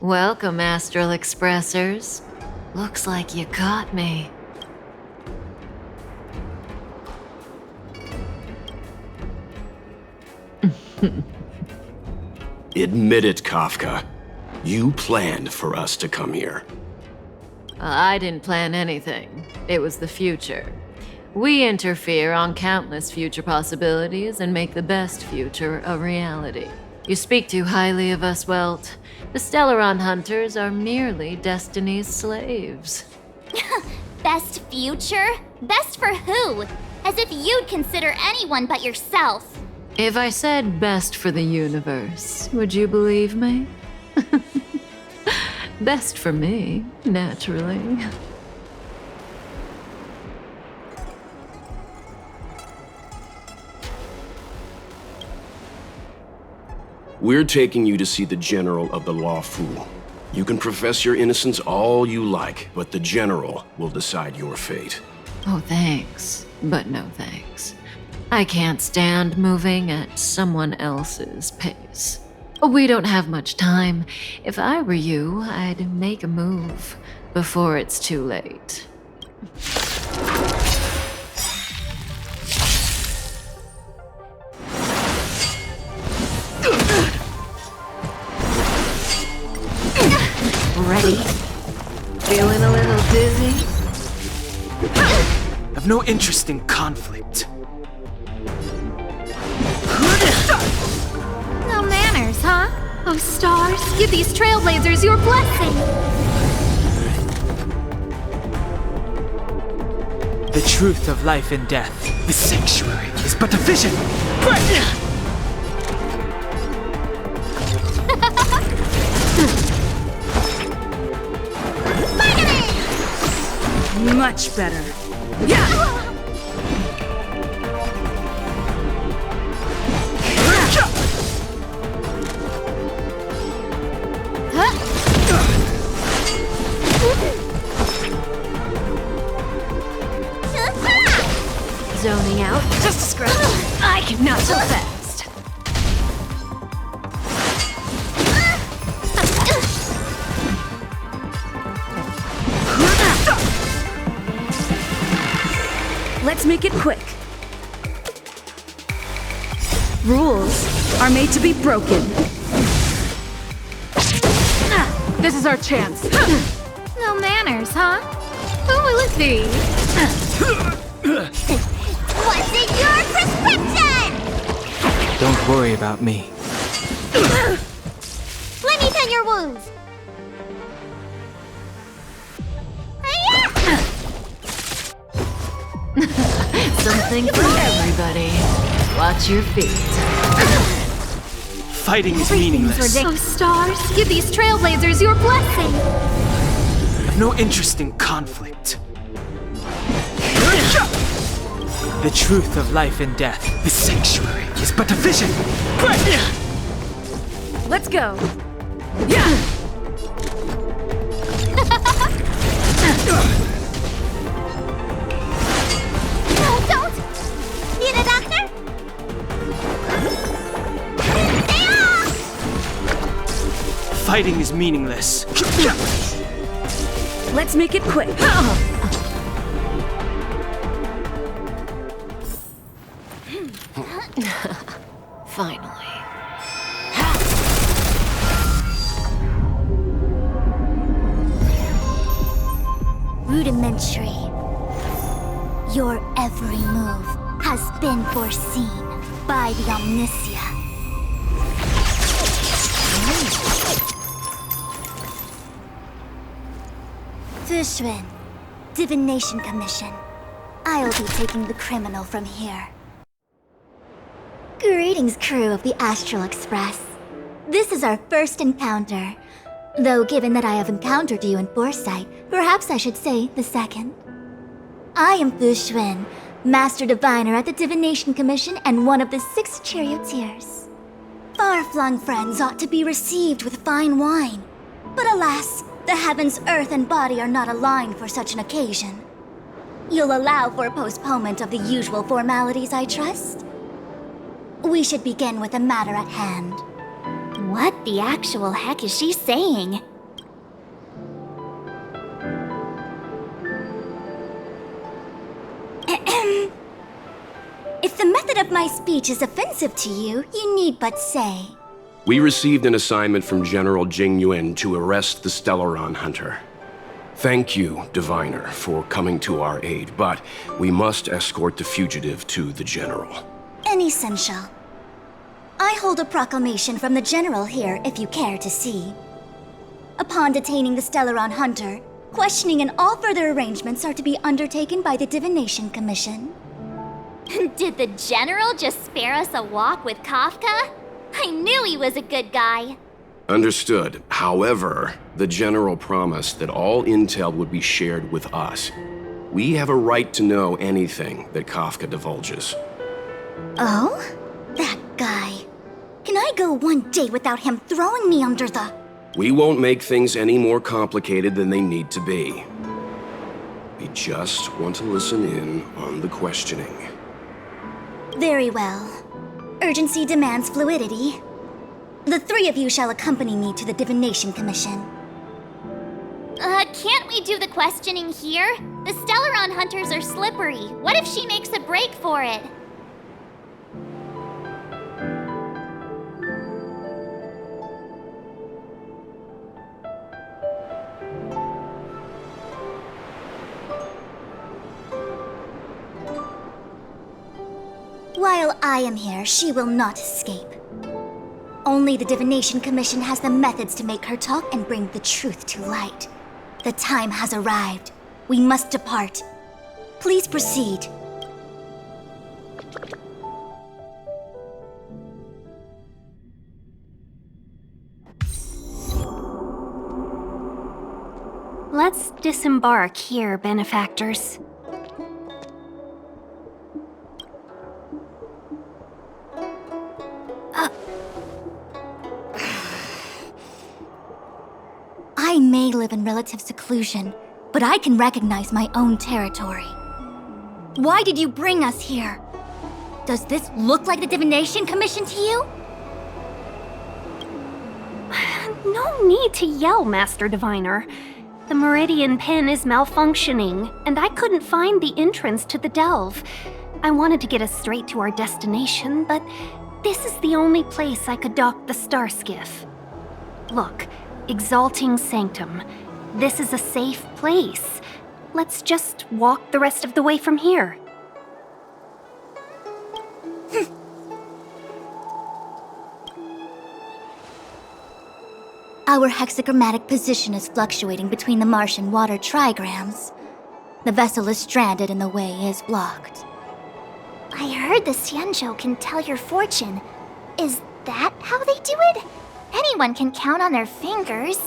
Welcome, Astral Expressors. Looks like you caught me. Admit it, Kafka. You planned for us to come here. I didn't plan anything. It was the future. We interfere on countless future possibilities and make the best future a reality. You speak too highly of us, Welt. The Stellaron Hunters are merely Destiny's slaves. Best future? Best for who? As if you'd consider anyone but yourself. If I said best for the universe, would you believe me? Best for me, naturally. We're taking you to see the General of the Law Fu. You can profess your innocence all you like, but the General will decide your fate. Oh, thanks, but no thanks. I can't stand moving at someone else's pace. We don't have much time. If I were you, I'd make a move before it's too late. Ready? Feeling a little dizzy? I've no interest in conflict. No manners, huh? Oh, stars, give these trailblazers your blessing. The truth of life and death, the sanctuary, is but a vision. Much better. Yeah! Zoning out just a scratch. I cannot so fast. Let's make it quick. Rules are made to be broken. This is our chance. No manners, huh? Who will it be? What's in your prescription? Don't worry about me. Let me tend your wounds. Something for everybody. Watch your feet. Fighting is meaningless. Oh, stars, give these trailblazers your blessing. I've no interest in conflict. The truth of life and death, the sanctuary, is but a vision. Let's go. Yeah! Oh, don't! Need a doctor? Stay off! Fighting is meaningless. Let's make it quick. Finally. Rudimentary. Your every move has been foreseen by the Omniscia. Fushun, Divination Commission. I'll be taking the criminal from here. Greetings, crew of the Astral Express. This is our first encounter. Though given that I have encountered you in foresight, perhaps I should say the second. I am Fushun, Master Diviner at the Divination Commission and one of the 6 charioteers. Far-flung friends ought to be received with fine wine. But alas, the heavens, earth, and body are not aligned for such an occasion. You'll allow for postponement of the usual formalities, I trust? We should begin with the matter at hand. What the actual heck is she saying? If the method of my speech is offensive to you, you need but say. We received an assignment from General Jing Yuan to arrest the Stellaron Hunter. Thank you, Diviner, for coming to our aid, but we must escort the fugitive to the General. Essential. I hold a proclamation from the General here, if you care to see. Upon detaining the Stellaron Hunter, questioning and all further arrangements are to be undertaken by the Divination Commission. Did the General just spare us a walk with Kafka? I knew he was a good guy. Understood. However, the General promised that all intel would be shared with us. We have a right to know anything that Kafka divulges. Oh? That guy. Can I go one day without him throwing me under the... We won't make things any more complicated than they need to be. We just want to listen in on the questioning. Very well. Urgency demands fluidity. The three of you shall accompany me to the Divination Commission. Can't we do the questioning here? The Stellaron Hunters are slippery. What if she makes a break for it? While I am here, she will not escape. Only the Divination Commission has the methods to make her talk and bring the truth to light. The time has arrived. We must depart. Please proceed. Let's disembark here, benefactors. I may live in relative seclusion, but I can recognize my own territory. Why did you bring us here? Does this look like the Divination Commission to you? No need to yell, Master Diviner. The Meridian Pin is malfunctioning, and I couldn't find the entrance to the delve. I wanted to get us straight to our destination, but this is the only place I could dock the star skiff. Look, Exalting Sanctum. This is a safe place. Let's just walk the rest of the way from here. Our hexagrammatic position is fluctuating between the Martian water trigrams. The vessel is stranded and the way is blocked. I heard the Xianzhou can tell your fortune. Is that how they do it? Anyone can count on their fingers.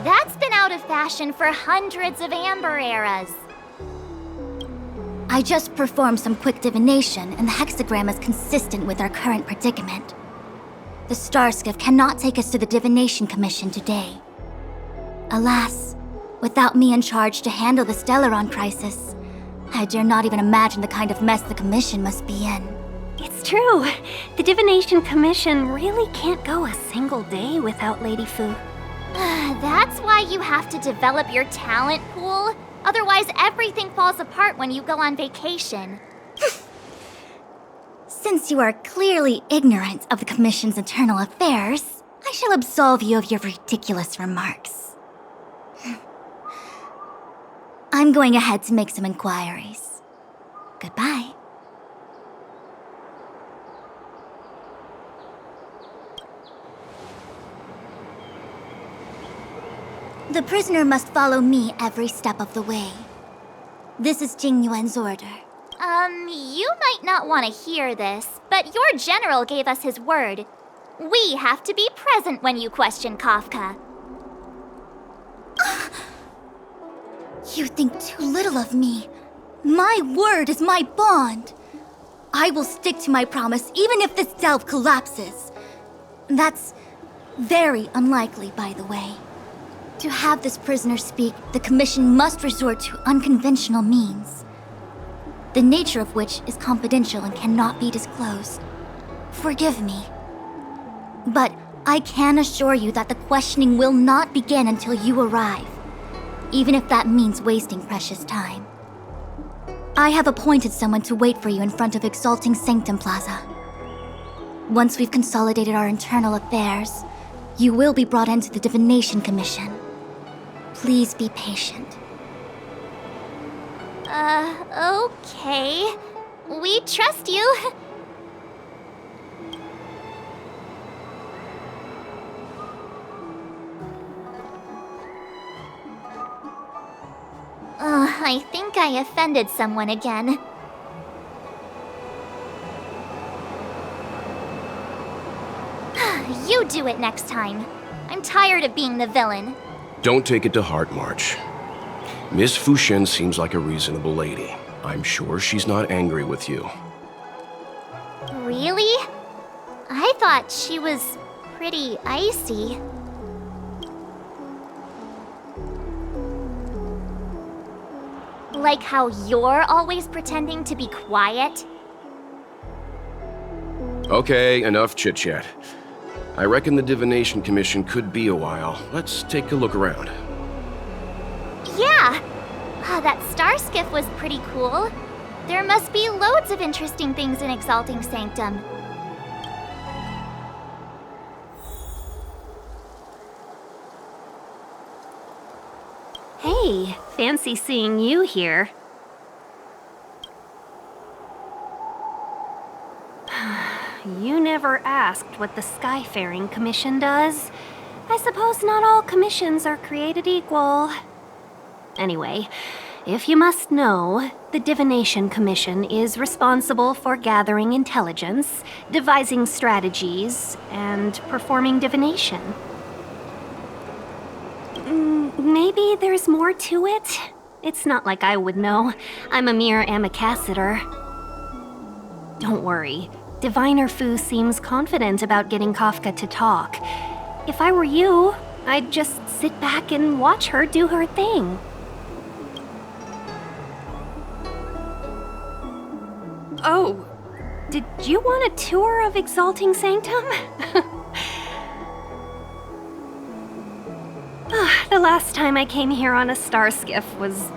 That's been out of fashion for hundreds of Amber eras. I just performed some quick divination, and the hexagram is consistent with our current predicament. The Starskiff cannot take us to the Divination Commission today. Alas, without me in charge to handle the Stellaron crisis, I dare not even imagine the kind of mess the Commission must be in. It's true. The Divination Commission really can't go a single day without Lady Fu. That's why you have to develop your talent pool. Otherwise, everything falls apart when you go on vacation. Since you are clearly ignorant of the Commission's internal affairs, I shall absolve you of your ridiculous remarks. I'm going ahead to make some inquiries. Goodbye. The prisoner must follow me every step of the way. This is Jing Yuan's order. You might not want to hear this, but your general gave us his word. We have to be present when you question Kafka. You think too little of me. My word is my bond. I will stick to my promise even if this delve collapses. That's very unlikely, by the way. To have this prisoner speak, the Commission must resort to unconventional means, the nature of which is confidential and cannot be disclosed. Forgive me. But I can assure you that the questioning will not begin until you arrive, even if that means wasting precious time. I have appointed someone to wait for you in front of Exalting Sanctum Plaza. Once we've consolidated our internal affairs, you will be brought into the Divination Commission. Please be patient. Okay. We trust you. I think I offended someone again. You do it next time. I'm tired of being the villain. Don't take it to heart, March. Miss Fuxian seems like a reasonable lady. I'm sure she's not angry with you. Really? I thought she was pretty icy. Like how you're always pretending to be quiet? Okay, enough chit-chat. I reckon the Divination Commission could be a while. Let's take a look around. Yeah! That star skiff was pretty cool. There must be loads of interesting things in Exalting Sanctum. Hey, fancy seeing you here. You never asked what the Skyfaring Commission does. I suppose not all commissions are created equal. Anyway, if you must know, the Divination Commission is responsible for gathering intelligence, devising strategies, and performing divination. Maybe there's more to it? It's not like I would know. I'm a mere amicassator. Don't worry. Diviner Fu seems confident about getting Kafka to talk. If I were you, I'd just sit back and watch her do her thing. Oh, did you want a tour of Exalting Sanctum? The last time I came here on a star skiff was,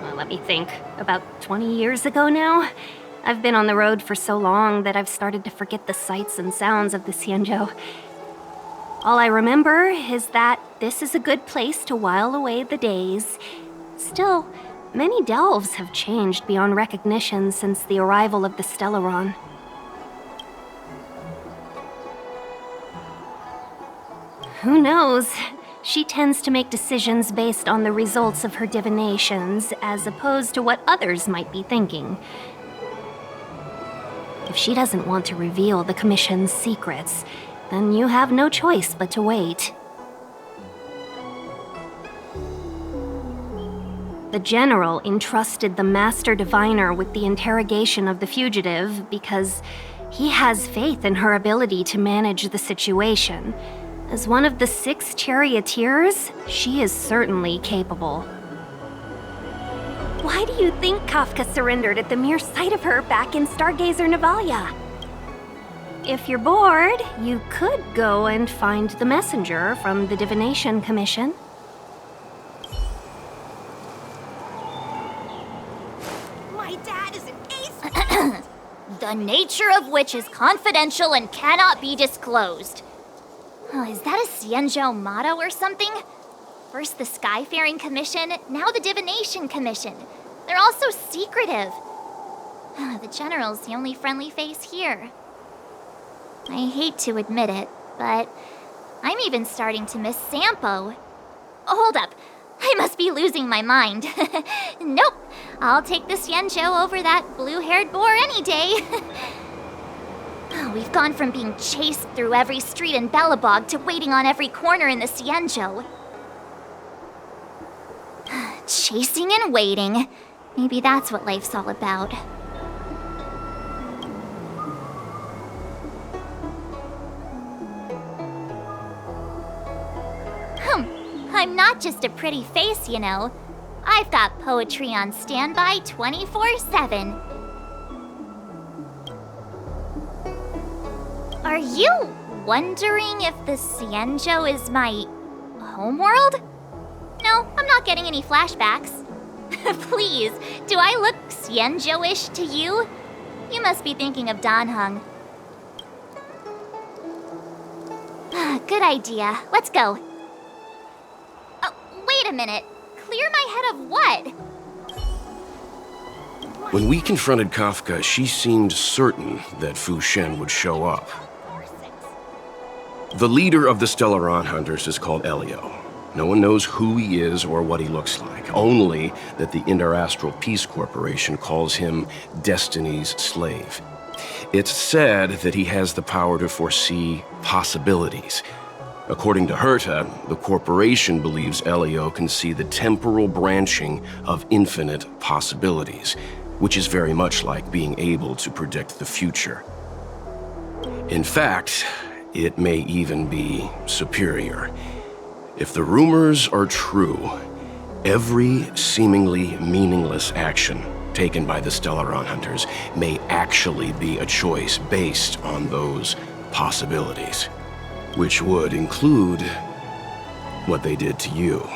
well, let me think, about 20 years ago now. I've been on the road for so long that I've started to forget the sights and sounds of the Xianzhou. All I remember is that this is a good place to while away the days. Still, many delves have changed beyond recognition since the arrival of the Stellaron. Who knows? She tends to make decisions based on the results of her divinations, as opposed to what others might be thinking. If she doesn't want to reveal the Commission's secrets, then you have no choice but to wait. The General entrusted the Master Diviner with the interrogation of the fugitive because he has faith in her ability to manage the situation. As one of the 6 charioteers, she is certainly capable. Why do you think Kafka surrendered at the mere sight of her back in Stargazer Navalia? If you're bored, you could go and find the messenger from the Divination Commission. My dad is an ace! The nature of which is confidential and cannot be disclosed. Oh, is that a Xianzhou motto or something? First the Skyfaring Commission, now the Divination Commission. They're all so secretive. The General's the only friendly face here. I hate to admit it, but I'm even starting to miss Sampo. Hold up, I must be losing my mind. Nope, I'll take the Xianzhou over that blue-haired boar any day. We've gone from being chased through every street in Belobog to waiting on every corner in the Xianzhou. Chasing and waiting. Maybe that's what life's all about. I'm not just a pretty face, you know. I've got poetry on standby 24/7. Are you wondering if the Xianzhou is my homeworld? No, I'm not getting any flashbacks. Please, do I look Xianzhou-ish to you? You must be thinking of Danheng. Good idea. Let's go. Oh, wait a minute. Clear my head of what? When we confronted Kafka, she seemed certain that Fu Shen would show up. The leader of the Stellaron Hunters is called Elio. No one knows who he is or what he looks like, only that the Interastral Peace Corporation calls him Destiny's slave. It's said that he has the power to foresee possibilities. According to Herta, the corporation believes Elio can see the temporal branching of infinite possibilities, which is very much like being able to predict the future. In fact, it may even be superior. If the rumors are true, every seemingly meaningless action taken by the Stellaron Hunters may actually be a choice based on those possibilities, which would include what they did to you.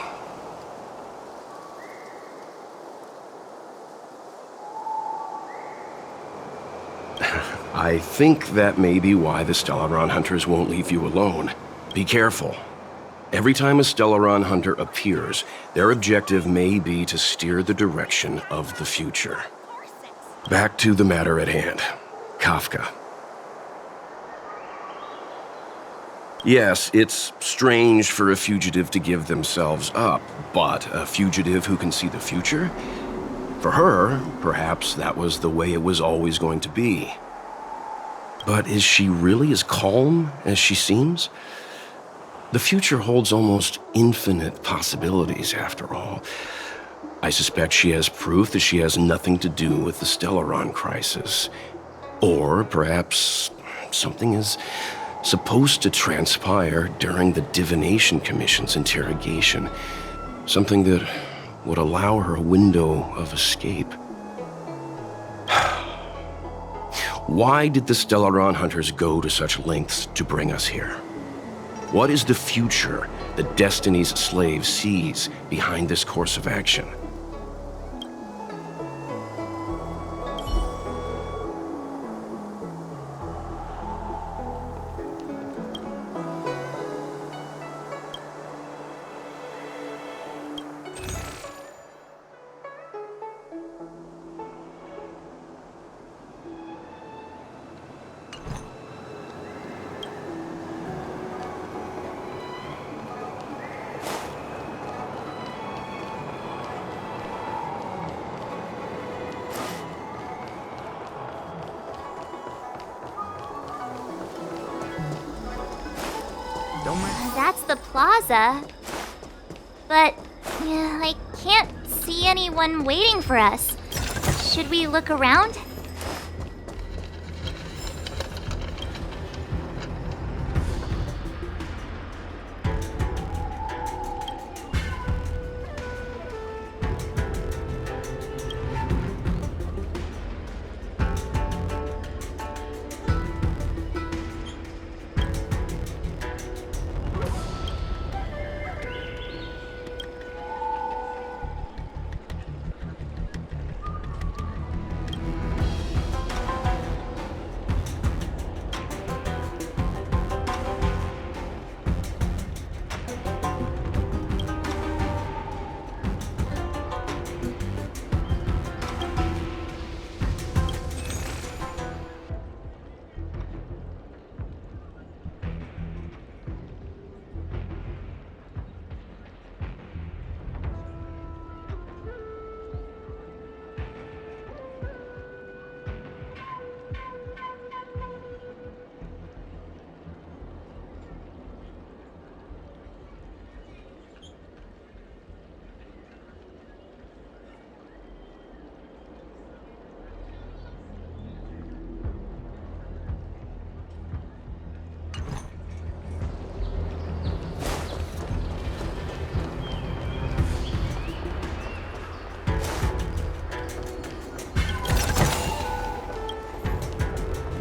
I think that may be why the Stellaron Hunters won't leave you alone. Be careful. Every time a Stellaron Hunter appears, their objective may be to steer the direction of the future. Back to the matter at hand. Kafka. Yes, it's strange for a fugitive to give themselves up, but a fugitive who can see the future? For her, perhaps that was the way it was always going to be. But is she really as calm as she seems? The future holds almost infinite possibilities, after all. I suspect she has proof that she has nothing to do with the Stellaron crisis. Or perhaps something is supposed to transpire during the Divination Commission's interrogation. Something that would allow her a window of escape. Why did the Stellaron Hunters go to such lengths to bring us here? What is the future that Destiny's slave sees behind this course of action? That's the plaza. But yeah, I can't see anyone waiting for us. Should we look around?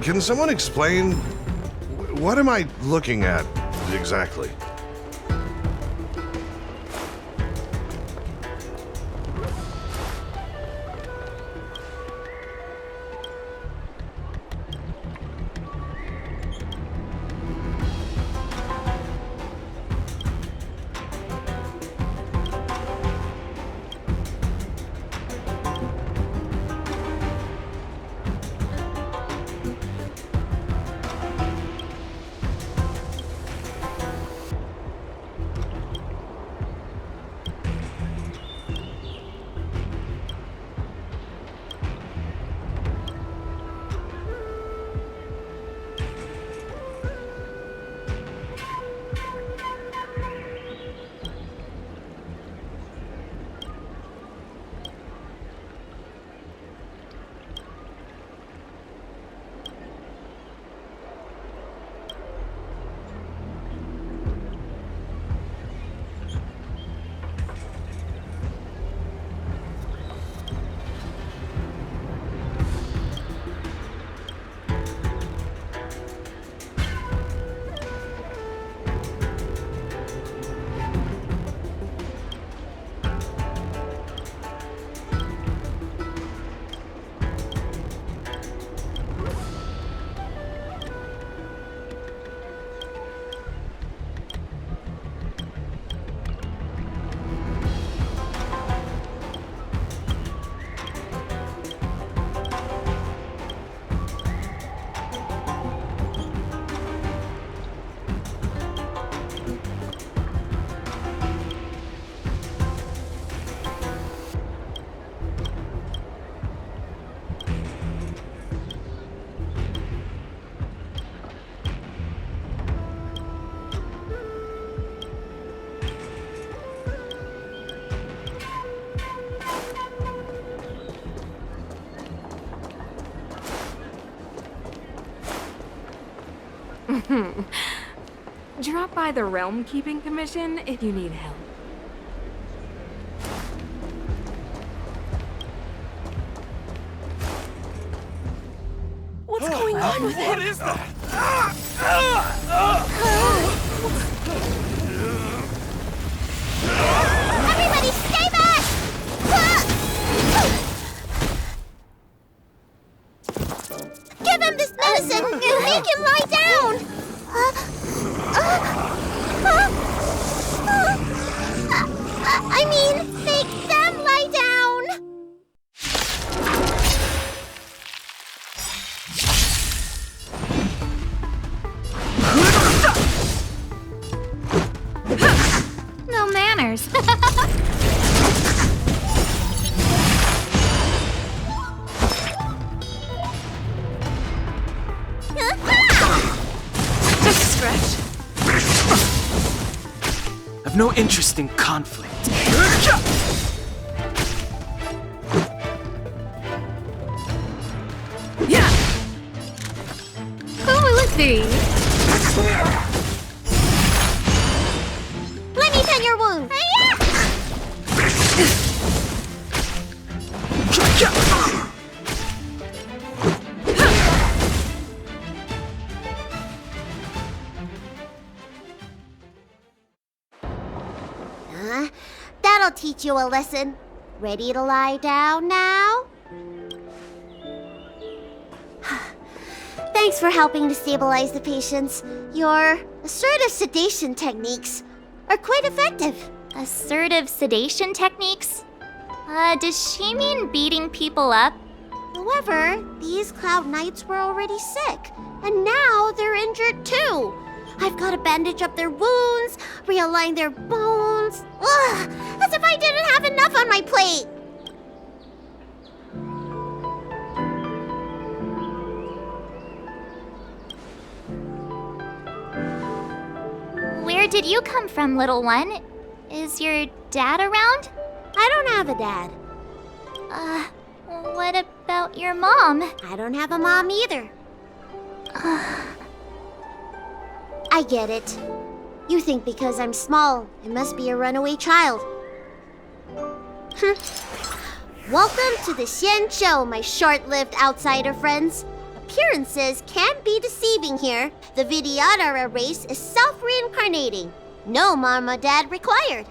Can someone explain? What am I looking at exactly? Drop by the Realm Keeping Commission if you need help. What's going on with him? What is that? Everybody stay back! Give him this medicine and make him lie down! I mean, make them lie down! No manners. Just a scratch. I've no interest in conflict. Yeah! Ooh, let's see. Let me tend your wound! That'll teach you a lesson. Ready to lie down now? Thanks for helping to stabilize the patients. Your assertive sedation techniques are quite effective. Assertive sedation techniques? Does she mean beating people up? However, these Cloud Knights were already sick, and now they're injured too. I've got to bandage up their wounds, realign their bones. Ugh, as if I didn't have enough on my plate. Where did you come from, little one? Is your dad around? I don't have a dad. What about your mom? I don't have a mom either. I get it. You think because I'm small, I must be a runaway child. Welcome to the Xian Show, my short-lived outsider friends. A appearances can be deceiving here. The Vidyadhara race is self-reincarnating. No Marmodad required.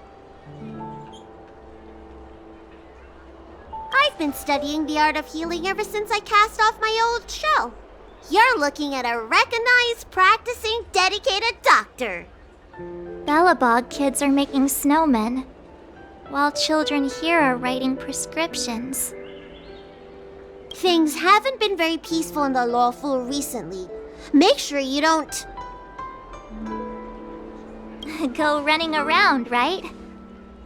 I've been studying the art of healing ever since I cast off my old shell. You're looking at a recognized, practicing, dedicated doctor. Bellabog kids are making snowmen, while children here are writing prescriptions. Things haven't been very peaceful in the lawful recently. Make sure you don't... Go running around, right?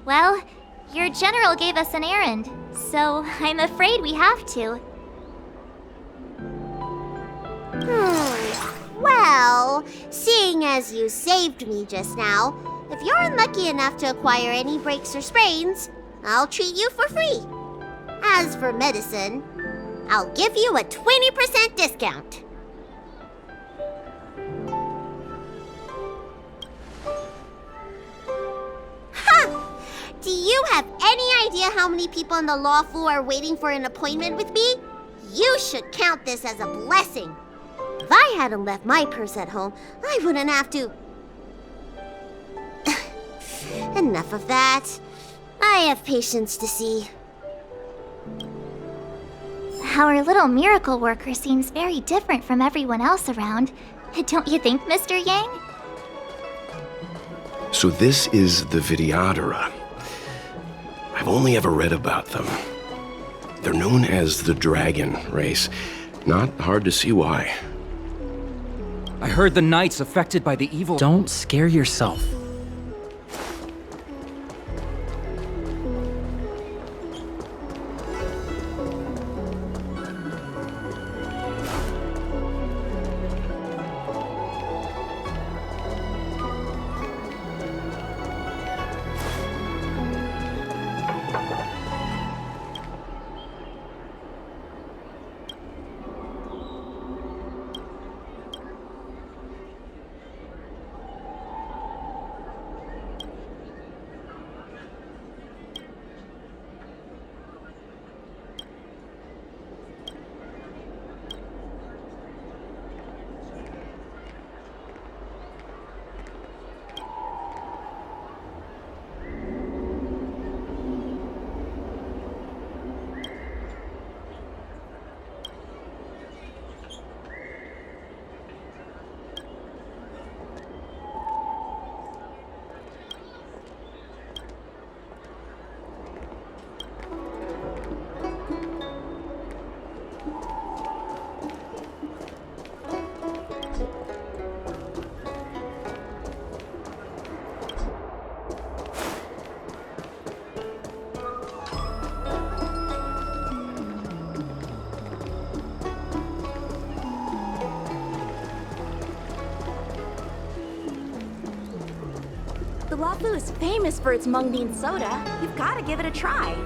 Well, your general gave us an errand, so I'm afraid we have to. Well, seeing as you saved me just now, if you're unlucky enough to acquire any breaks or sprains, I'll treat you for free. As for medicine, I'll give you a 20% discount. Ha! Do you have any idea how many people in the lawful are waiting for an appointment with me? You should count this as a blessing. If I hadn't left my purse at home, I wouldn't have to... Enough of that. I have patients to see. Our little miracle worker seems very different from everyone else around. Don't you think, Mr. Yang? So this is the Vidyadhara. I've only ever read about them. They're known as the Dragon race. Not hard to see why. I heard the knights affected by the evil... Don't scare yourself. The Wafu is famous for its mung bean soda. You've got to give it a try.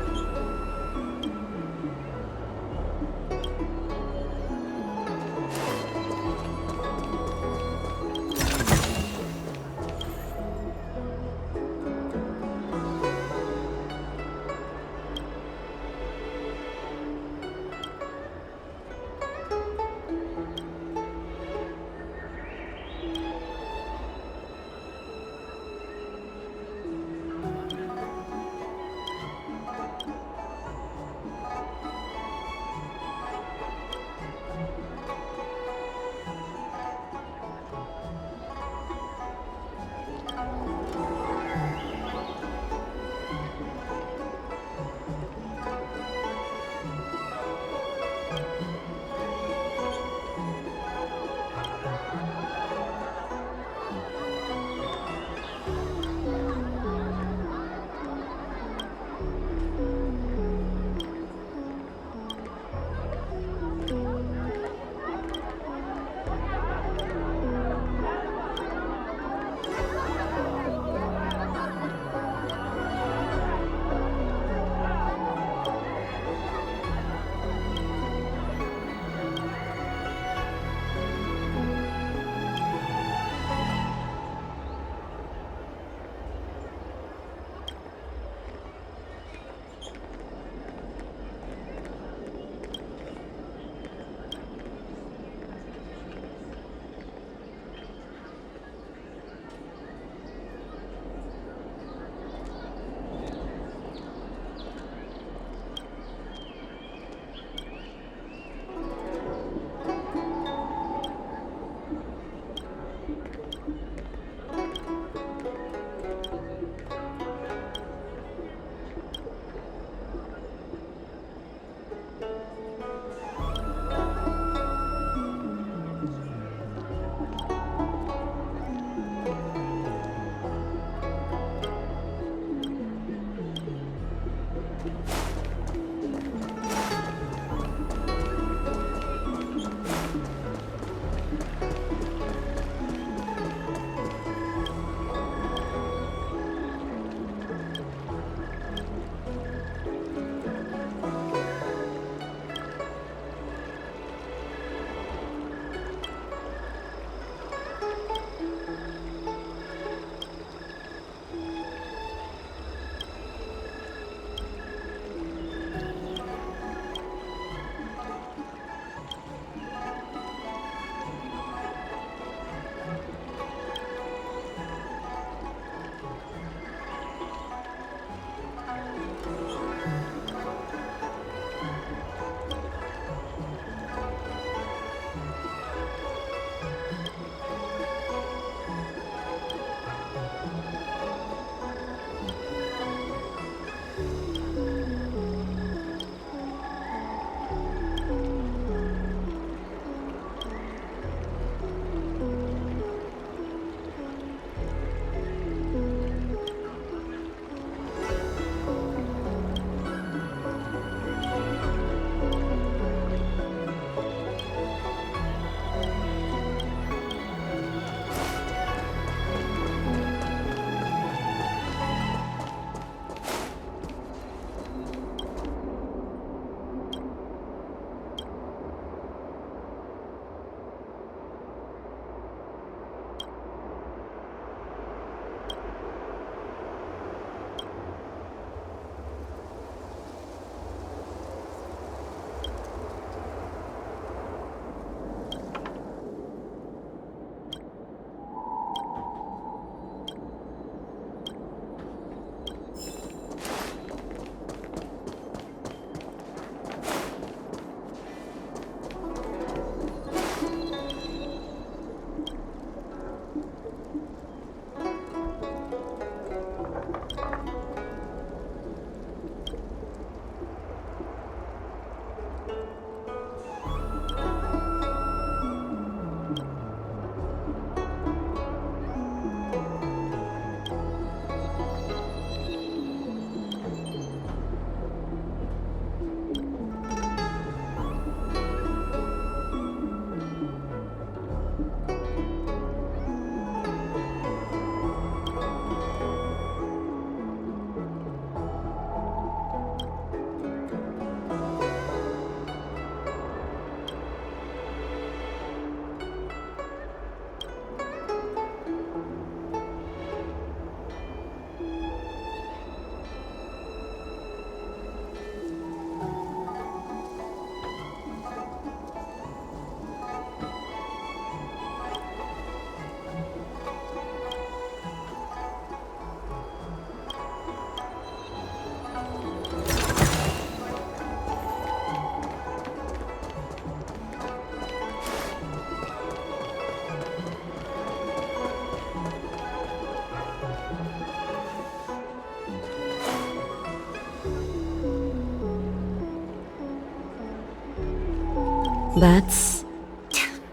That's...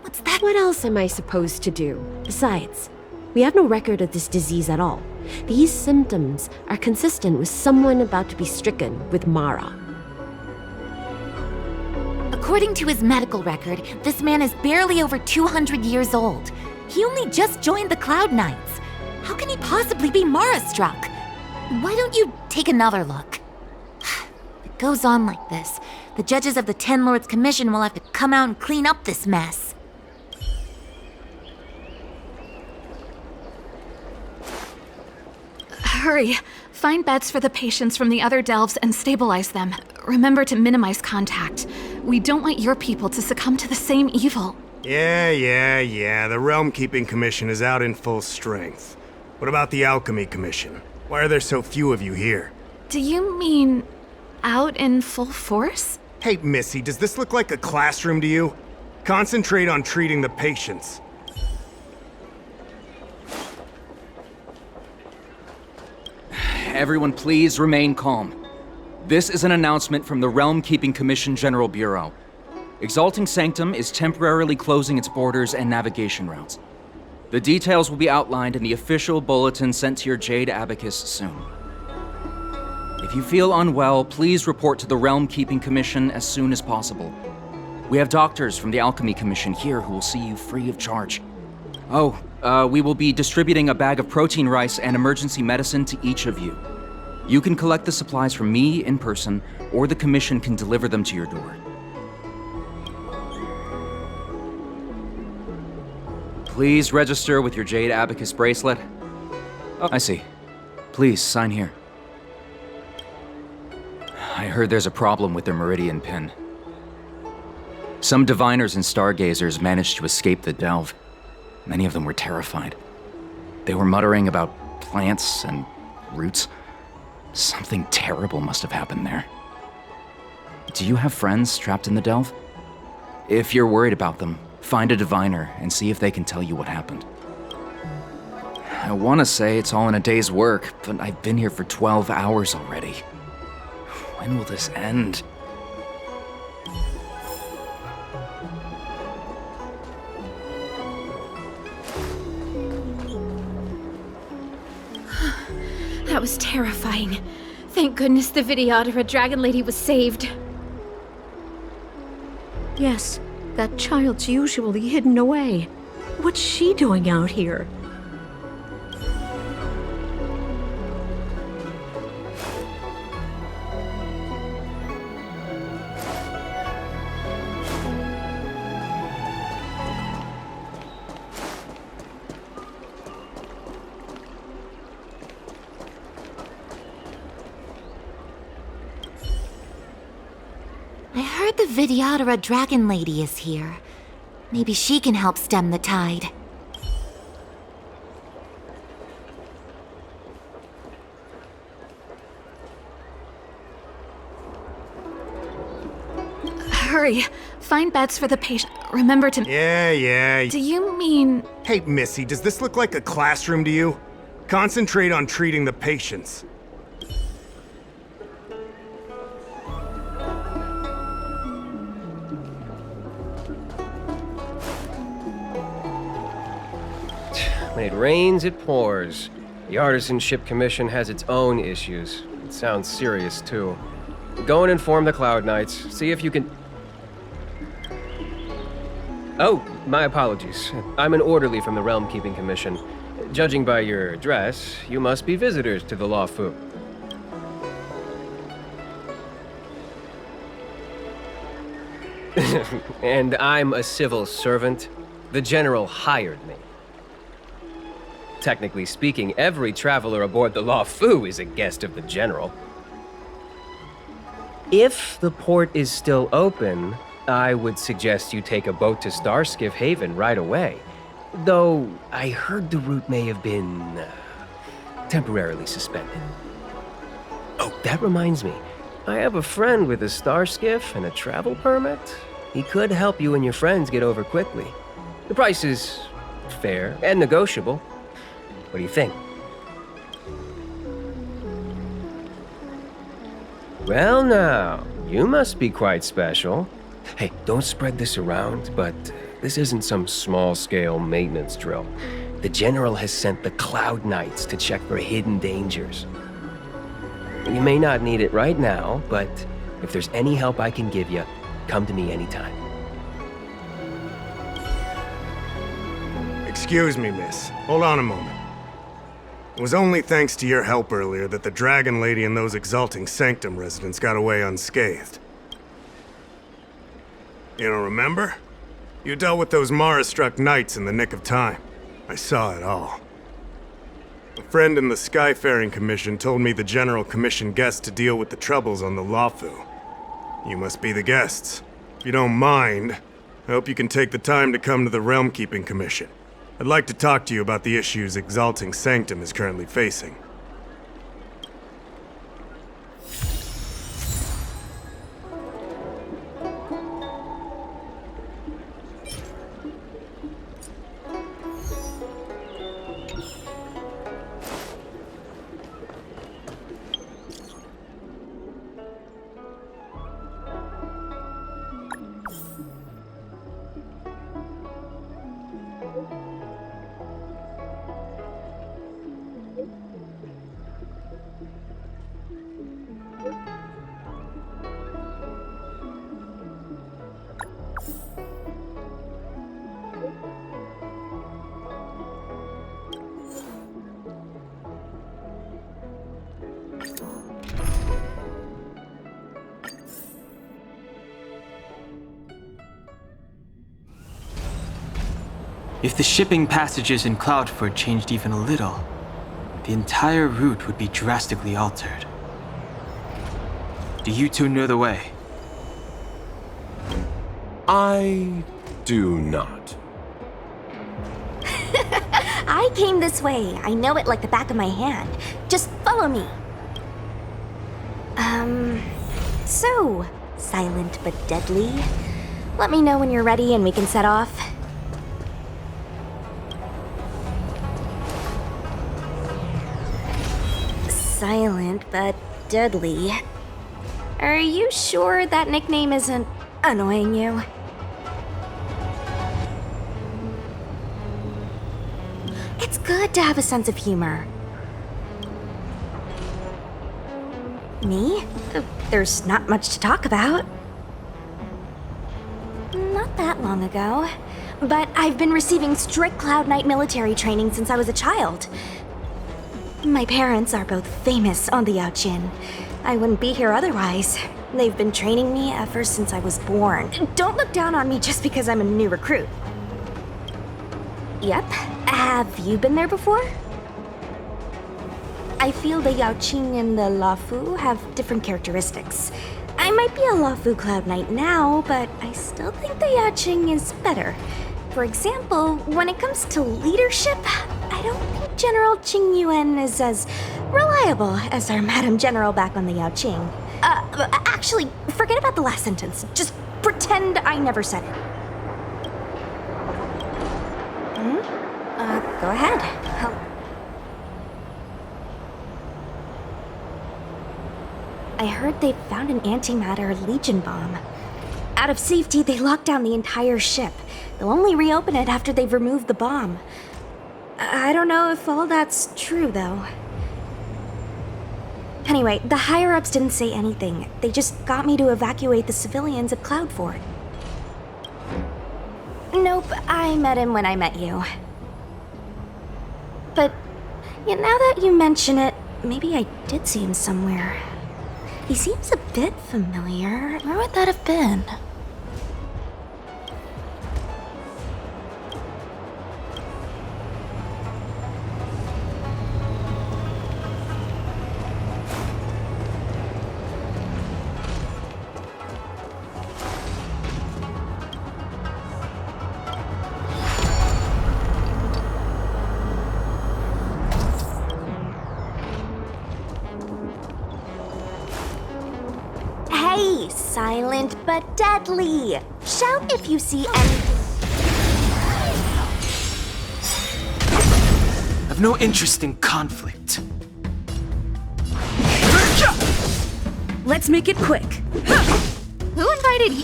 What's that? What else am I supposed to do? Besides, we have no record of this disease at all. These symptoms are consistent with someone about to be stricken with Mara. According to his medical record, this man is barely over 200 years old. He only just joined the Cloud Knights. How can he possibly be Mara-struck? Why don't you take another look? If it goes on like this, the judges of the Ten Lords Commission will have to come out and clean up this mess. Hurry. Find beds for the patients from the other delves and stabilize them. Remember to minimize contact. We don't want your people to succumb to the same evil. Yeah. The Realm Keeping Commission is out in full strength. What about the Alchemy Commission? Why are there so few of you here? Do you mean out in full force? Hey, Missy, does this look like a classroom to you? Concentrate on treating the patients. Everyone please remain calm. This is an announcement from the Realm Keeping Commission General Bureau. Exalting Sanctum is temporarily closing its borders and navigation routes. The details will be outlined in the official bulletin sent to your Jade Abacus soon. If you feel unwell, please report to the Realm Keeping Commission as soon as possible. We have doctors from the Alchemy Commission here who will see you free of charge. We will be distributing a bag of protein rice and emergency medicine to each of you. You can collect the supplies from me in person, or the Commission can deliver them to your door. Please register with your Jade Abacus bracelet. Oh, I see. Please, sign here. I heard there's a problem with their Meridian pin. Some diviners and stargazers managed to escape the delve. Many of them were terrified. They were muttering about plants and roots. Something terrible must have happened there. Do you have friends trapped in the delve? If you're worried about them, find a diviner and see if they can tell you what happened. I want to say it's all in a day's work, but I've been here for 12 hours already. When will this end? That was terrifying. Thank goodness the Vidyadhara Dragon Lady was saved. Yes, that child's usually hidden away. What's she doing out here? I heard the Vidyadhara Dragon Lady is here. Maybe she can help stem the tide. Hurry. Find beds for the patient. Remember to... Yeah. Do you mean... Hey, Missy, does this look like a classroom to you? Concentrate on treating the patients. When it rains, it pours. The Artisanship Commission has its own issues. It sounds serious, too. Go and inform the Cloud Knights. See if you can... Oh, my apologies. I'm an orderly from the Realm Keeping Commission. Judging by your dress, you must be visitors to the Law Fu. And I'm a civil servant. The General hired me. Technically speaking, every traveler aboard the Law Fu is a guest of the General. If the port is still open, I would suggest you take a boat to Starskiff Haven right away. Though, I heard the route may have been temporarily suspended. Oh, that reminds me. I have a friend with a Starskiff and a travel permit. He could help you and your friends get over quickly. The price is fair and negotiable. What do you think? Well now, you must be quite special. Hey, don't spread this around, but this isn't some small-scale maintenance drill. The General has sent the Cloud Knights to check for hidden dangers. You may not need it right now, but if there's any help I can give you, come to me anytime. Excuse me, miss. Hold on a moment. It was only thanks to your help earlier that the Dragon Lady and those Exalting Sanctum residents got away unscathed. You don't remember? You dealt with those Mara-struck knights in the nick of time. I saw it all. A friend in the Skyfaring Commission told me the General commissioned guests to deal with the troubles on the Lafu. You must be the guests. If you don't mind, I hope you can take the time to come to the Realm Keeping Commission. I'd like to talk to you about the issues Exalting Sanctum is currently facing. If the shipping passages in Cloudford changed even a little, the entire route would be drastically altered. Do you two know the way? I do not. I came this way. I know it like the back of my hand. Just follow me. So, silent but deadly. Let me know when you're ready and we can set off. Silent but deadly. Are you sure that nickname isn't annoying you? It's good to have a sense of humor. Me? There's not much to talk about. Not that long ago. But I've been receiving strict Cloud Knight military training since I was a child. My parents are both famous on the Yaojin. I wouldn't be here otherwise. They've been training me ever since I was born. Don't look down on me just because I'm a new recruit. Yep. Have you been there before? I feel the Yaojin and the Lafu have different characteristics. I might be a Lafu Cloud Knight now, but I still think the Yaojin is better. For example, when it comes to leadership, I don't think General Jing Yuan is as reliable as our Madam General back on the Yaojin. Actually, forget about the last sentence. Just pretend I never said it. Go ahead. I heard they found an antimatter Legion bomb. Out of safety, they locked down the entire ship. They'll only reopen it after they've removed the bomb. I don't know if all that's true, though. Anyway, the higher-ups didn't say anything. They just got me to evacuate the civilians at Cloudfort. Nope, I met him when I met you. But yeah, now that you mention it, maybe I did see him somewhere. He seems a bit familiar. Where would that have been? Hey, silent but deadly. Shout if you see anything. I've no interest in conflict. Let's make it quick. Who invited did he?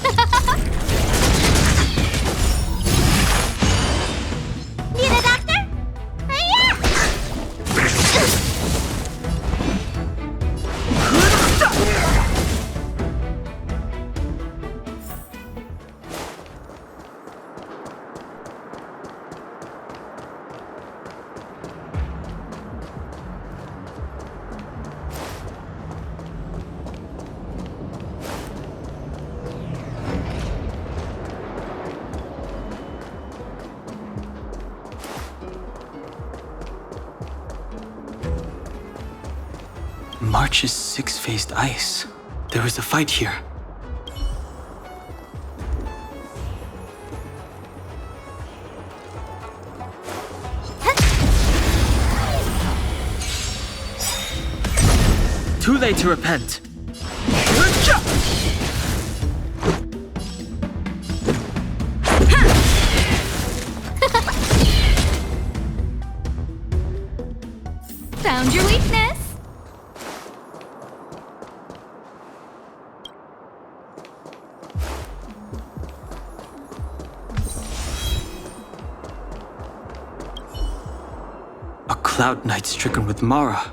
Need a doctor? Hi-ya! March's six-faced ice. There was a fight here. Too late to repent. Found your weakness. A Cloud Knight stricken with Mara.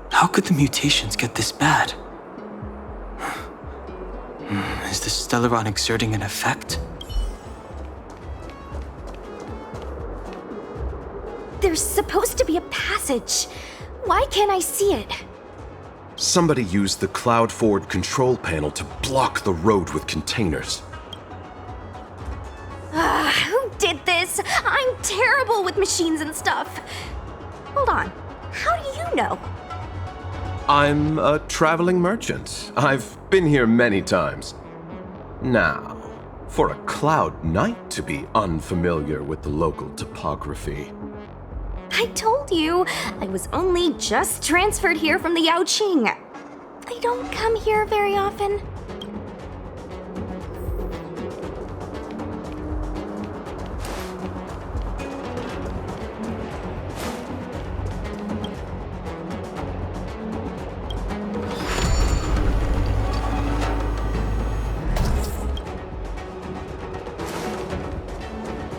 How could the mutations get this bad? Is the Stellaron exerting an effect? There's supposed to be a passage. Why can't I see it? Somebody used the Cloud Forward control panel to block the road with containers. Who did this? I'm terrible with machines and stuff. Hold on. How do you know? I'm a traveling merchant. I've been here many times. Now, for a Cloud Knight to be unfamiliar with the local topography. I told you, I was only just transferred here from the Yaoqing. I don't come here very often.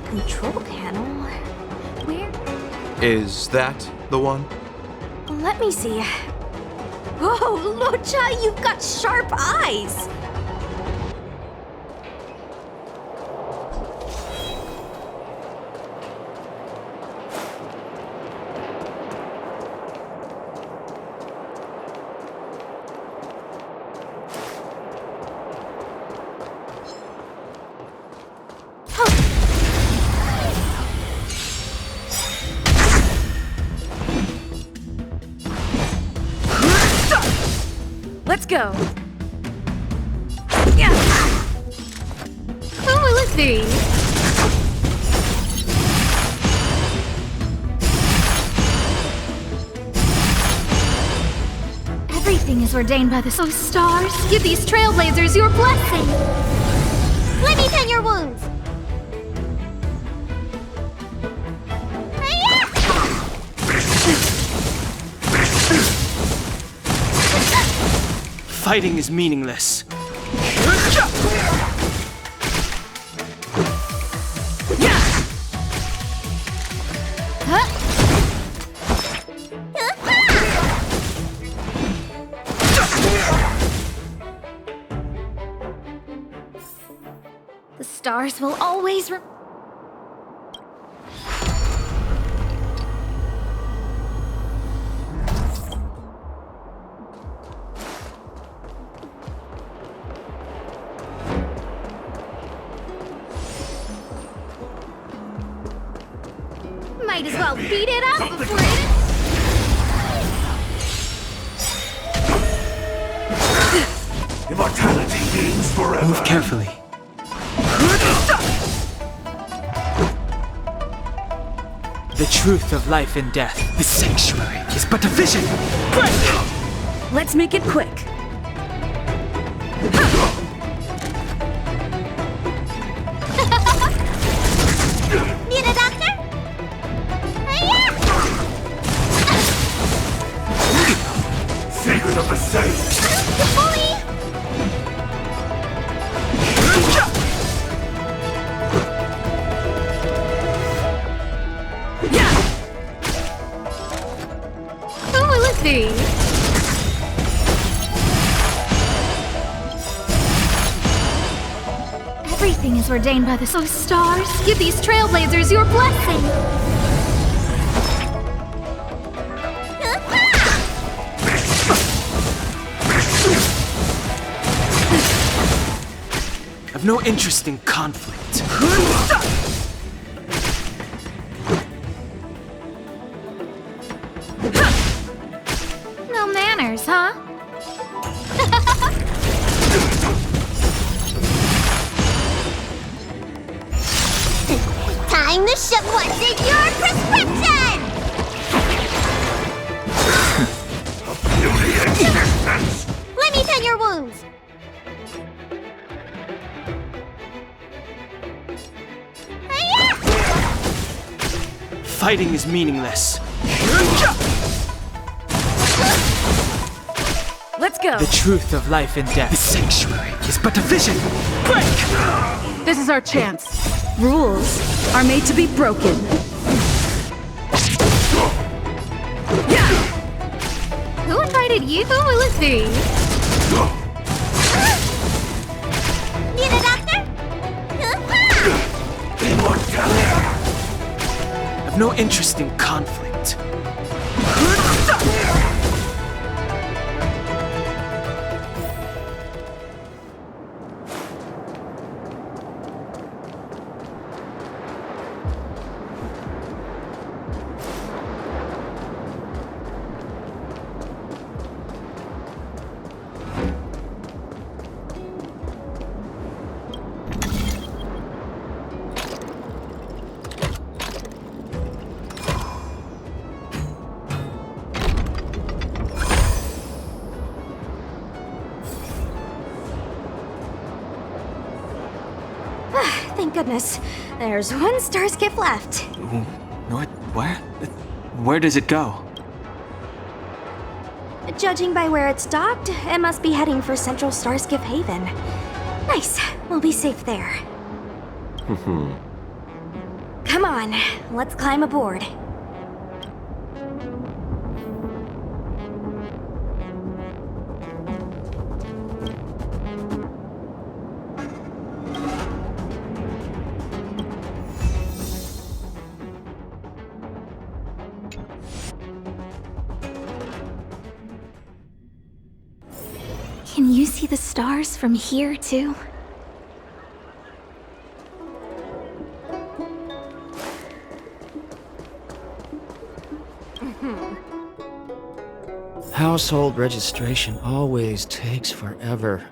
Control panel? Where? Is that the one? Let me see. Oh, Locha, you've got sharp eyes! Let's go. Yeah. Oh, let's see. Everything is ordained by the stars. Give these trailblazers your blessing. Let me tend your wounds. Fighting is meaningless. The stars will always might as well beat it up before it... Immortality means forever. Move carefully. The truth of life and death. The sanctuary is but a vision. Let's make it quick. Need a doctor? Secret of the safe. Bully! see. Everything is ordained by the stars. Give these trailblazers your blessing. I've no interest in conflict. No manners, huh? Time to shove what's in your prescription! Let me tend your wounds. Fighting is meaningless. Let's go. The truth of life and death. The sanctuary is but a vision. Break! This is our chance. Rules are made to be broken. Who invited you? Who will it be? Need a doctor? I've no interest in conflict. Thank goodness. There's one star skip left. Where? Where does it go? Judging by where it's docked, it must be heading for Central Starskip Haven. Nice. We'll be safe there. Come on, let's climb aboard. Can you see the stars from here, too? Household registration always takes forever.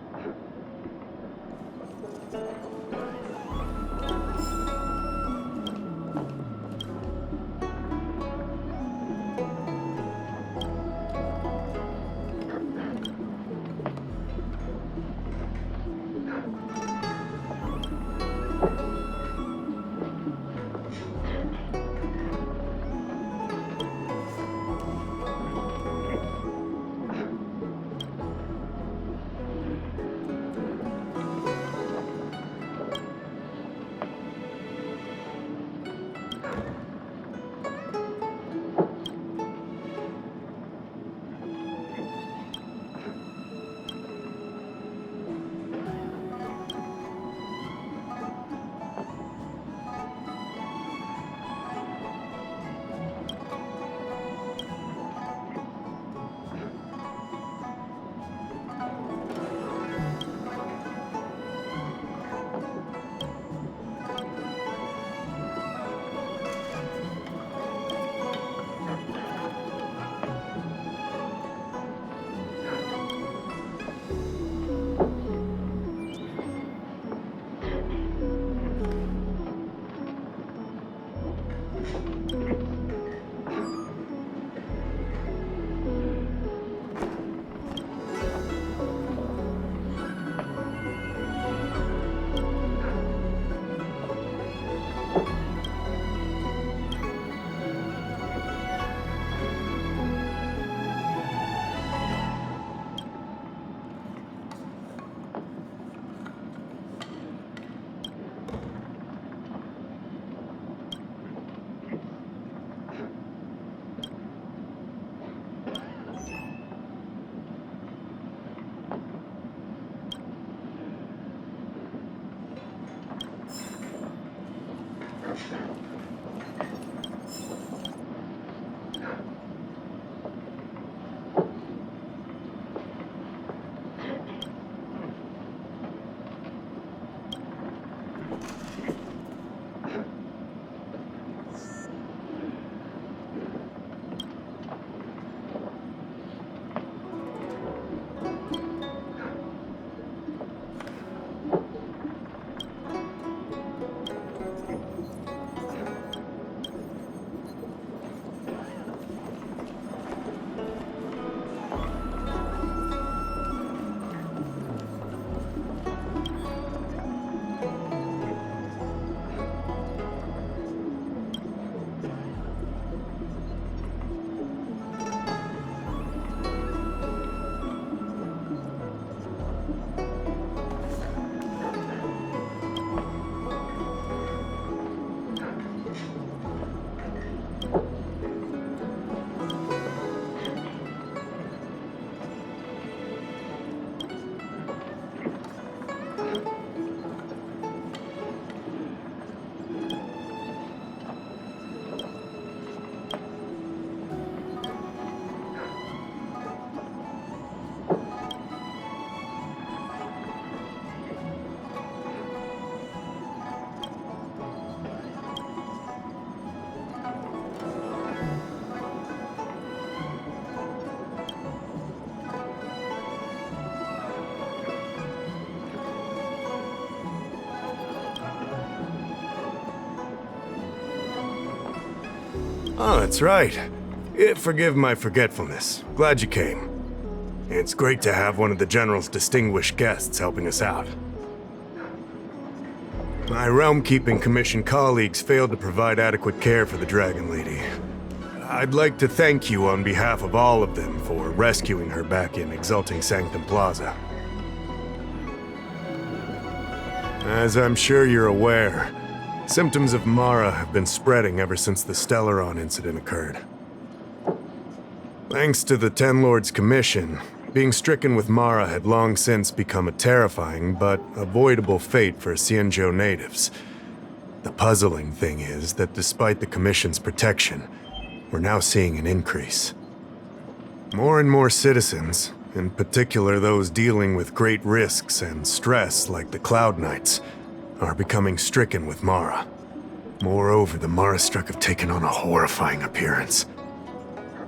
Oh, that's right. Forgive my forgetfulness. Glad you came. It's great to have one of the General's distinguished guests helping us out. My Realm-Keeping Commission colleagues failed to provide adequate care for the Dragon Lady. I'd like to thank you on behalf of all of them for rescuing her back in Exalting Sanctum Plaza. As I'm sure you're aware, symptoms of Mara have been spreading ever since the Stellaron incident occurred. Thanks to the Ten Lords Commission, being stricken with Mara had long since become a terrifying but avoidable fate for Xianzhou natives. The puzzling thing is that despite the Commission's protection, we're now seeing an increase. More and more citizens, in particular those dealing with great risks and stress like the Cloud Knights, are becoming stricken with Mara. Moreover, the Mara-struck have taken on a horrifying appearance,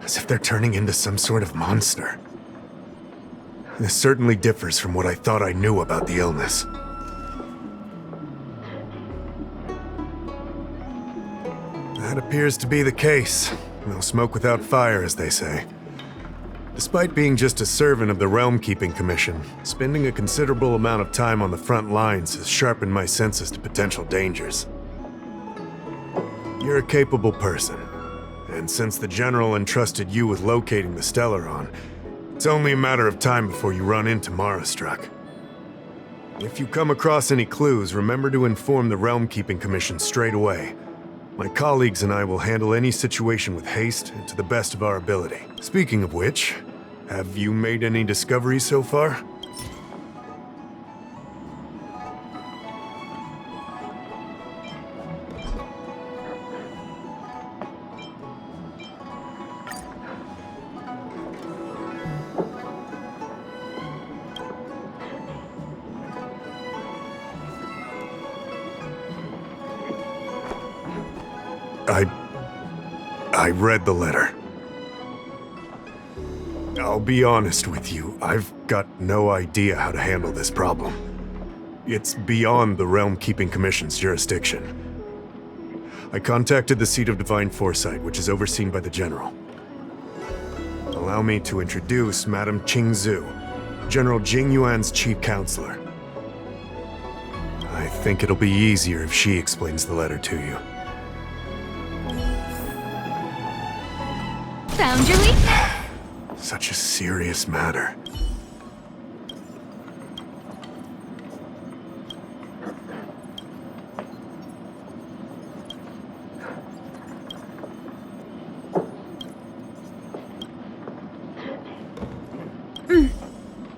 as if they're turning into some sort of monster. This certainly differs from what I thought I knew about the illness. That appears to be the case. No smoke without fire, as they say. Despite being just a servant of the Realm-Keeping Commission, spending a considerable amount of time on the front lines has sharpened my senses to potential dangers. You're a capable person, and since the General entrusted you with locating the Stellaron, it's only a matter of time before you run into Mara-struck. If you come across any clues, remember to inform the Realm-Keeping Commission straight away. My colleagues and I will handle any situation with haste and to the best of our ability. Speaking of which, have you made any discoveries so far? I read the letter. I'll be honest with you, I've got no idea how to handle this problem. It's beyond the Realm-Keeping Commission's jurisdiction. I contacted the Seat of Divine Foresight, which is overseen by the General. Allow me to introduce Madame Qingzhu, General Jing Yuan's chief counselor. I think it'll be easier if she explains the letter to you. Found your weak? Such a serious matter.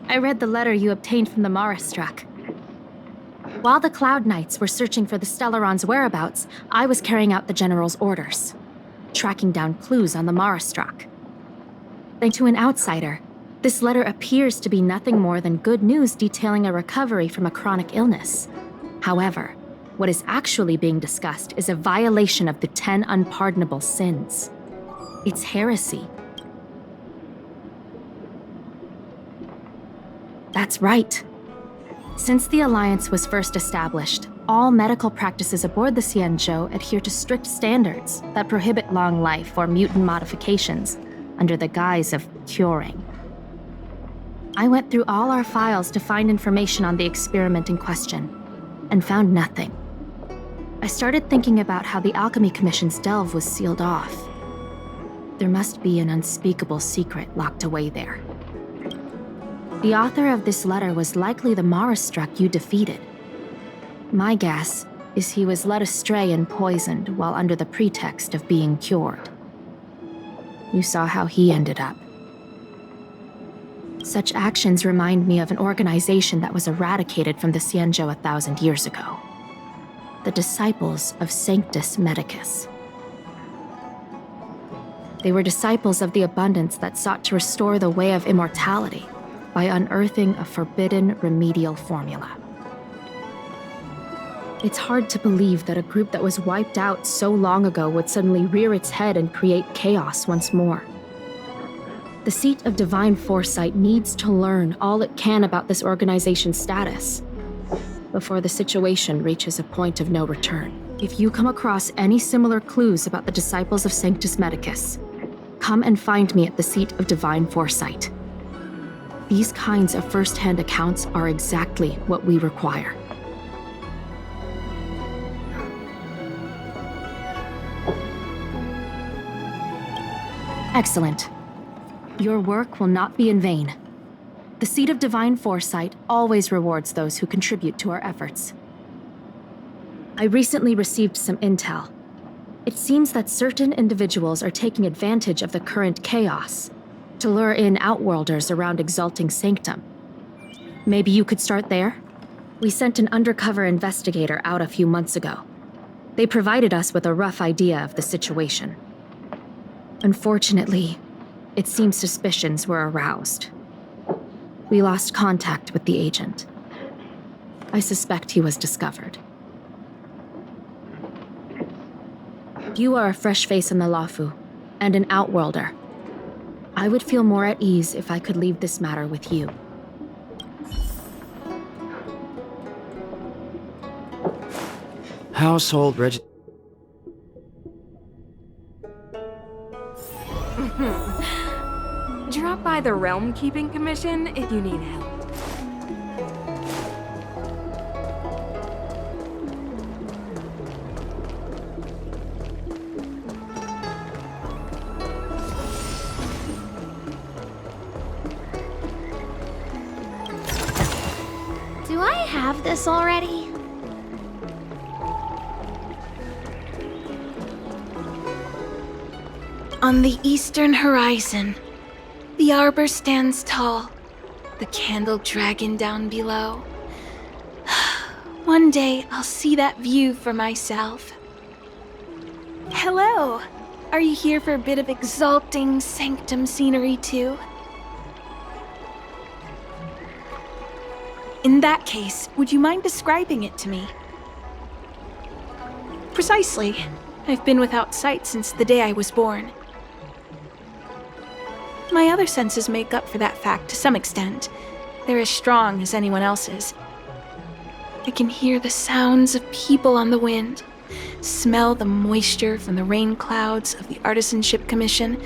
I read the letter you obtained from the Mara-struck. While the Cloud Knights were searching for the Stellaron's whereabouts, I was carrying out the General's orders, tracking down clues on the Mara-struck. Thanks to an outsider, this letter appears to be nothing more than good news detailing a recovery from a chronic illness. However, what is actually being discussed is a violation of the 10 unpardonable sins. It's heresy. That's right. Since the Alliance was first established, all medical practices aboard the Xianzhou adhere to strict standards that prohibit long life or mutant modifications under the guise of curing. I went through all our files to find information on the experiment in question, and found nothing. I started thinking about how the Alchemy Commission's delve was sealed off. There must be an unspeakable secret locked away there. The author of this letter was likely the Mara-struck you defeated. My guess is he was led astray and poisoned while under the pretext of being cured. You saw how he ended up. Such actions remind me of an organization that was eradicated from the Xianzhou 1,000 years ago. The Disciples of Sanctus Medicus. They were disciples of the abundance that sought to restore the way of immortality by unearthing a forbidden remedial formula. It's hard to believe that a group that was wiped out so long ago would suddenly rear its head and create chaos once more. The Seat of Divine Foresight needs to learn all it can about this organization's status before the situation reaches a point of no return. If you come across any similar clues about the disciples of Sanctus Medicus, come and find me at the seat of divine foresight. These kinds of first-hand accounts are exactly what we require. Excellent. Your work will not be in vain. The seat of divine foresight always rewards those who contribute to our efforts. I recently received some intel. It seems that certain individuals are taking advantage of the current chaos to lure in outworlders around Exalting Sanctum. Maybe you could start there? We sent an undercover investigator out a few months ago. They provided us with a rough idea of the situation. Unfortunately, it seems suspicions were aroused. We lost contact with the agent. I suspect he was discovered. You are a fresh face in the Lafu, and an outworlder. I would feel more at ease if I could leave this matter with you. Household Drop by the Realm Keeping Commission if you need help. Do I have this already? On the eastern horizon, the arbor stands tall, the candle dragon down below. One day I'll see that view for myself. Hello! Are you here for a bit of exalting sanctum scenery too? In that case, would you mind describing it to me? Precisely. I've been without sight since the day I was born. My other senses make up for that fact to some extent. They're as strong as anyone else's. I can hear the sounds of people on the wind, smell the moisture from the rain clouds of the Artisanship Commission,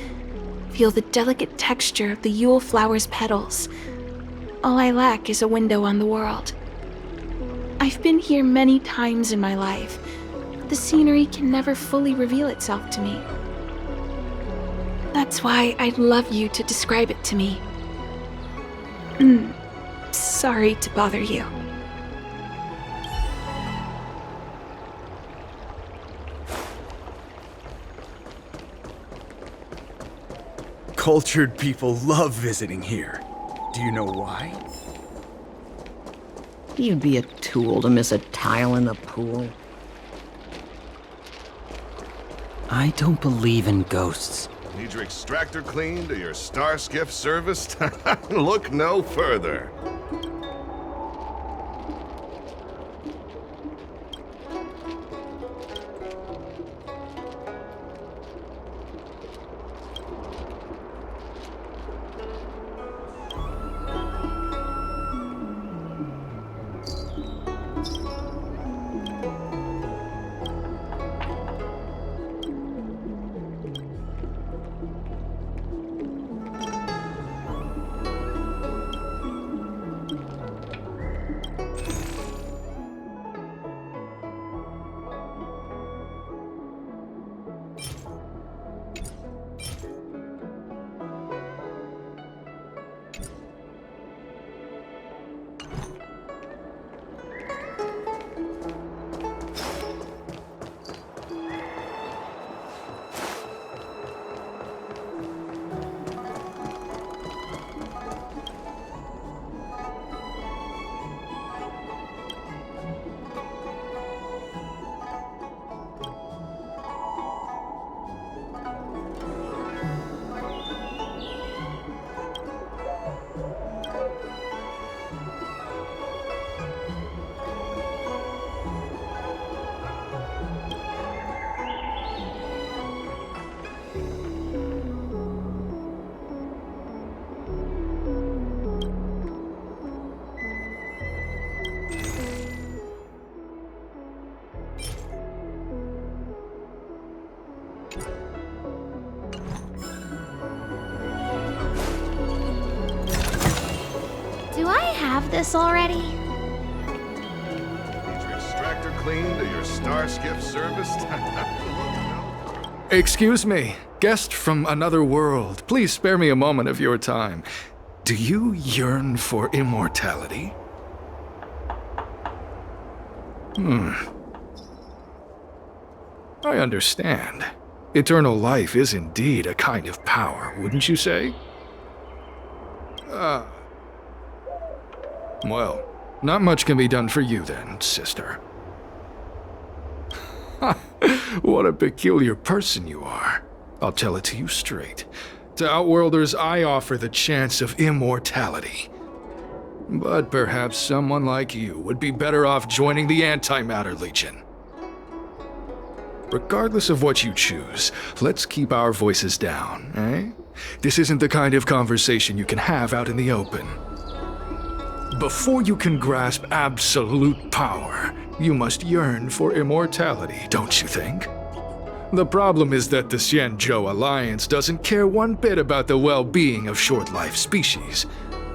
feel the delicate texture of the Yule flower's petals. All I lack is a window on the world. I've been here many times in my life, but the scenery can never fully reveal itself to me. That's why I'd love you to describe it to me. Sorry to bother you. Cultured people love visiting here. Do you know why? You'd be a tool to miss a tile in the pool. I don't believe in ghosts. Need your extractor cleaned or your star skiff serviced? Look no further. have this already? Need your extractor cleaned or your star skiff serviced? Excuse me, guest from another world. Please spare me a moment of your time. Do you yearn for immortality? I understand. Eternal life is indeed a kind of power, wouldn't you say? Well, not much can be done for you then, sister. What a peculiar person you are. I'll tell it to you straight. To Outworlders, I offer the chance of immortality. But perhaps someone like you would be better off joining the Antimatter Legion. Regardless of what you choose, let's keep our voices down, eh? This isn't the kind of conversation you can have out in the open. Before you can grasp absolute power, you must yearn for immortality, don't you think? The problem is that the Xianzhou Alliance doesn't care one bit about the well-being of short-life species.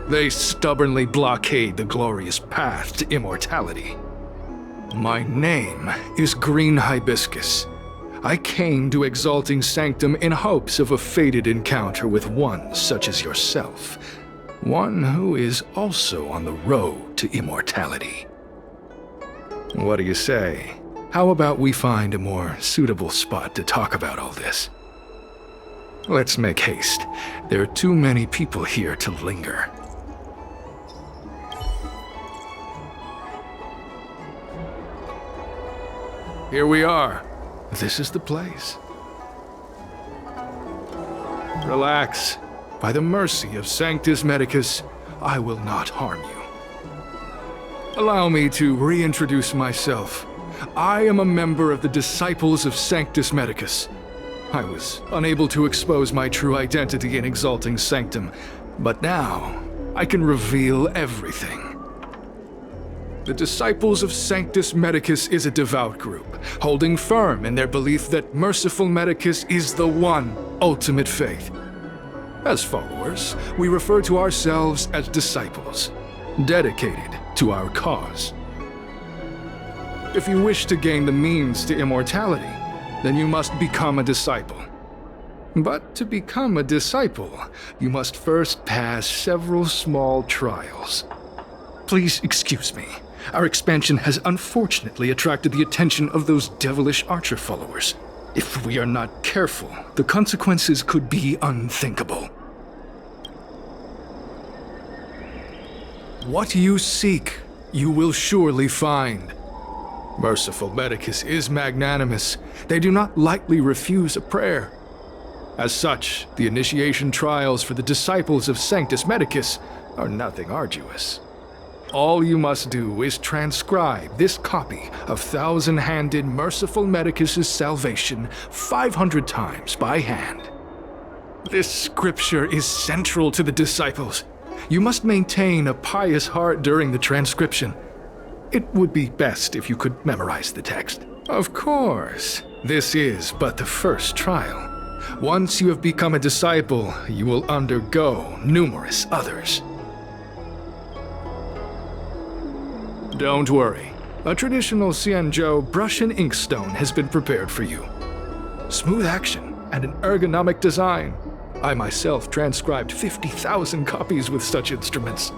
They stubbornly blockade the glorious path to immortality. My name is Green Hibiscus. I came to Exalting Sanctum in hopes of a fated encounter with one such as yourself. One who is also on the road to immortality. What do you say? How about we find a more suitable spot to talk about all this? Let's make haste. There are too many people here to linger. Here we are. This is the place. Relax. By the mercy of Sanctus Medicus, I will not harm you. Allow me to reintroduce myself. I am a member of the Disciples of Sanctus Medicus. I was unable to expose my true identity in Exalting Sanctum, but now I can reveal everything. The Disciples of Sanctus Medicus is a devout group, holding firm in their belief that Merciful Medicus is the one ultimate faith. As followers, we refer to ourselves as disciples, dedicated to our cause. If you wish to gain the means to immortality, then you must become a disciple. But to become a disciple, you must first pass several small trials. Please excuse me. Our expansion has unfortunately attracted the attention of those devilish archer followers. If we are not careful, the consequences could be unthinkable. What you seek, you will surely find. Merciful Medicus is magnanimous. They do not lightly refuse a prayer. As such, the initiation trials for the Disciples of Sanctus Medicus are nothing arduous. All you must do is transcribe this copy of thousand-handed Merciful Medicus's salvation 500 times by hand. This scripture is central to the disciples. You must maintain a pious heart during the transcription. It would be best if you could memorize the text. Of course, this is but the first trial. Once you have become a disciple, you will undergo numerous others. Don't worry. A traditional Xianzhou brush and inkstone has been prepared for you. Smooth action and an ergonomic design. I myself transcribed 50,000 copies with such instruments.